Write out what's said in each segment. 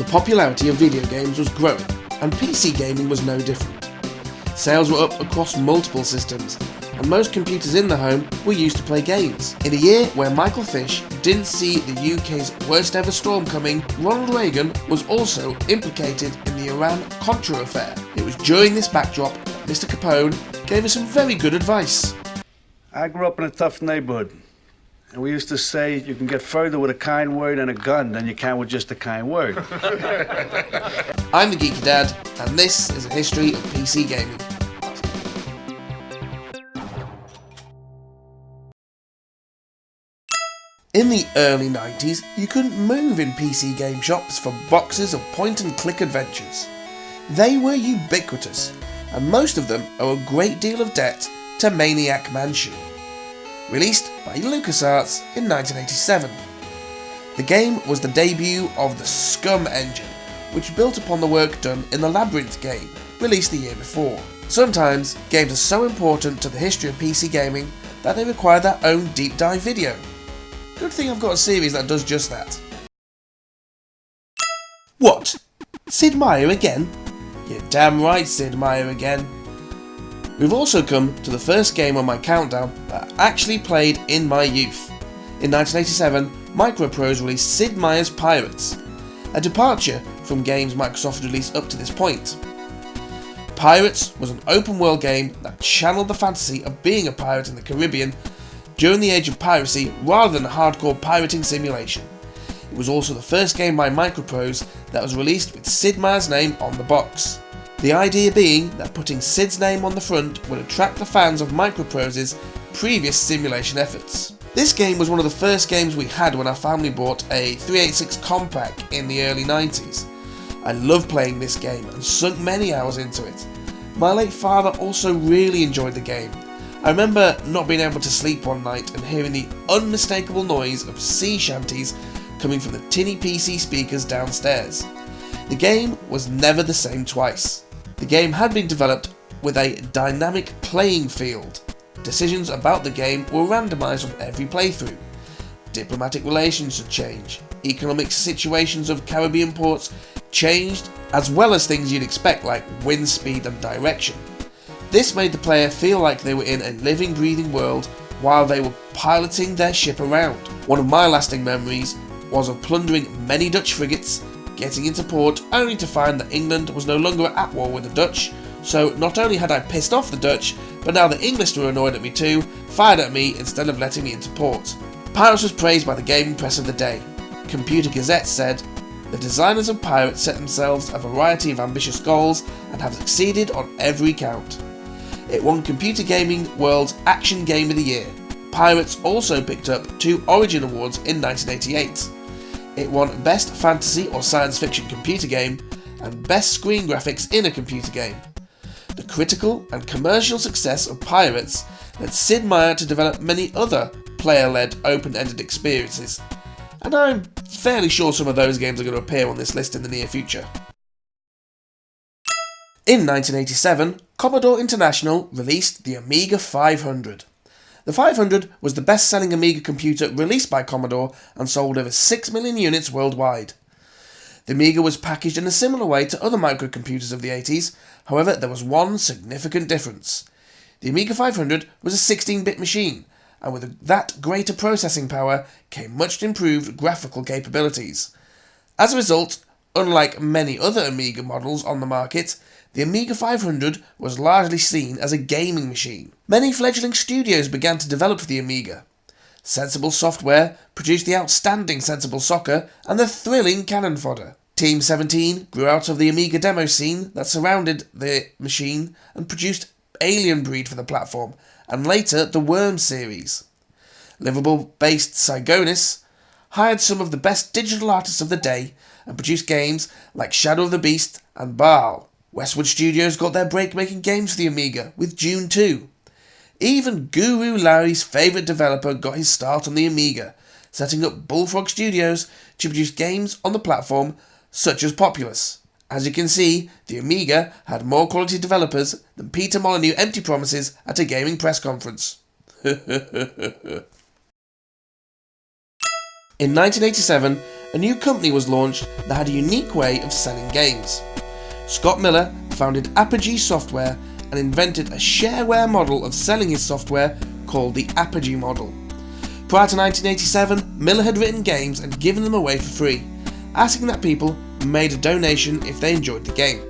The popularity of video games was growing, and PC gaming was no different. Sales were up across multiple systems, and most computers in the home were used to play games. In a year where Michael Fish didn't see the UK's worst ever storm coming, Ronald Reagan was also implicated in the Iran-Contra affair. It was during this backdrop that Mr. Capone gave us some very good advice. I grew up in a tough neighborhood, and we used to say you can get further with a kind word and a gun than you can with just a kind word. I'm the Geeky Dad, and this is a history of PC gaming. In the early 90s, you couldn't move in PC game shops for boxes of point-and-click adventures. They were ubiquitous, and most of them owe a great deal of debt to Maniac Mansion. Released by LucasArts in 1987. The game was the debut of the Scum engine, which built upon the work done in the Labyrinth game, released the year before. Sometimes, games are so important to the history of PC gaming that they require their own deep dive video. Good thing I've got a series that does just that. What? Sid Meier again? You're damn right, Sid Meier again. We've also come to the first game on my countdown that I actually played in my youth. In 1987, Microprose released Sid Meier's Pirates, a departure from games Microsoft had released up to this point. Pirates was an open world game that channeled the fantasy of being a pirate in the Caribbean during the age of piracy rather than a hardcore pirating simulation. It was also the first game by Microprose that was released with Sid Meier's name on the box. The idea being that putting Sid's name on the front would attract the fans of Microprose's previous simulation efforts. This game was one of the first games we had when our family bought a 386 Compaq in the early 90s. I loved playing this game and sunk many hours into it. My late father also really enjoyed the game. I remember not being able to sleep one night and hearing the unmistakable noise of sea shanties coming from the tinny PC speakers downstairs. The game was never the same twice. The game had been developed with a dynamic playing field. Decisions about the game were randomised on every playthrough. Diplomatic relations should change. Economic situations of Caribbean ports changed, as well as things you'd expect like wind speed and direction. This made the player feel like they were in a living, breathing world while they were piloting their ship around. One of my lasting memories was of plundering many Dutch frigates, getting into port only to find that England was no longer at war with the Dutch, so not only had I pissed off the Dutch, but now the English were annoyed at me too, fired at me instead of letting me into port. Pirates was praised by the gaming press of the day. Computer Gazette said, "The designers of Pirates set themselves a variety of ambitious goals and have succeeded on every count." It won Computer Gaming World's Action Game of the Year. Pirates also picked up 2 Origin Awards in 1988. It won Best Fantasy or Science Fiction Computer Game and Best Screen Graphics in a Computer Game. The critical and commercial success of Pirates led Sid Meier to develop many other player-led open-ended experiences, and I'm fairly sure some of those games are going to appear on this list in the near future. In 1987, Commodore International released the Amiga 500. The 500 was the best-selling Amiga computer released by Commodore and sold over 6 million units worldwide. The Amiga was packaged in a similar way to other microcomputers of the 80s, however there was one significant difference. The Amiga 500 was a 16-bit machine, and with that greater processing power came much improved graphical capabilities. As a result, unlike many other Amiga models on the market, the Amiga 500 was largely seen as a gaming machine. Many fledgling studios began to develop for the Amiga. Sensible Software produced the outstanding Sensible Soccer and the thrilling Cannon Fodder. Team 17 grew out of the Amiga demo scene that surrounded the machine and produced Alien Breed for the platform, and later the Worm series. Liverpool-based Psygonus hired some of the best digital artists of the day and produced games like Shadow of the Beast and Baal. Westwood Studios got their break making games for the Amiga with Dune 2. Even Guru Larry's favourite developer got his start on the Amiga, setting up Bullfrog Studios to produce games on the platform such as Populous. As you can see, the Amiga had more quality developers than Peter Molyneux empty promises at a gaming press conference. In 1987, a new company was launched that had a unique way of selling games. Scott Miller founded Apogee Software and invented a shareware model of selling his software called the Apogee model. Prior to 1987, Miller had written games and given them away for free, asking that people made a donation if they enjoyed the game.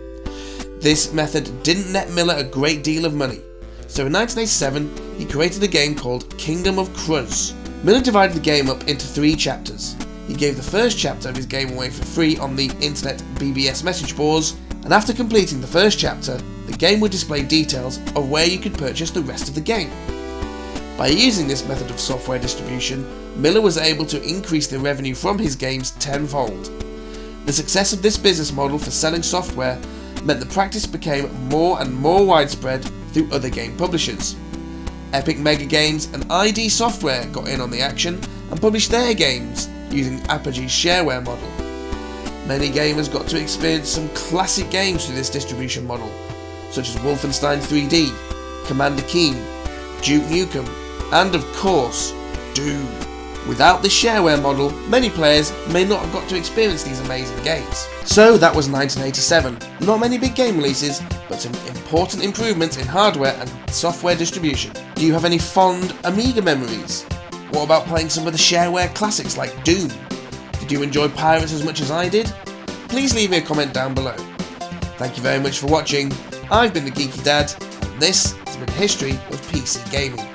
This method didn't net Miller a great deal of money, so in 1987 he created a game called Kingdom of Cruz. Miller divided the game up into 3 chapters. He gave the first chapter of his game away for free on the internet BBS message boards, and after completing the first chapter, the game would display details of where you could purchase the rest of the game. By using this method of software distribution, Miller was able to increase the revenue from his games tenfold. The success of this business model for selling software meant the practice became more and more widespread through other game publishers. Epic Mega Games and ID Software got in on the action and published their games using Apogee's shareware model. Many gamers got to experience some classic games through this distribution model, such as Wolfenstein 3D, Commander Keen, Duke Nukem, and of course, Doom. Without this shareware model, many players may not have got to experience these amazing games. So that was 1987. Not many big game releases, but some important improvements in hardware and software distribution. Do you have any fond Amiga memories? What about playing some of the shareware classics like Doom? Did you enjoy Pirates as much as I did? Please leave me a comment down below. Thank you very much for watching. I've been the Geeky Dad, and this has been History of PC Gaming.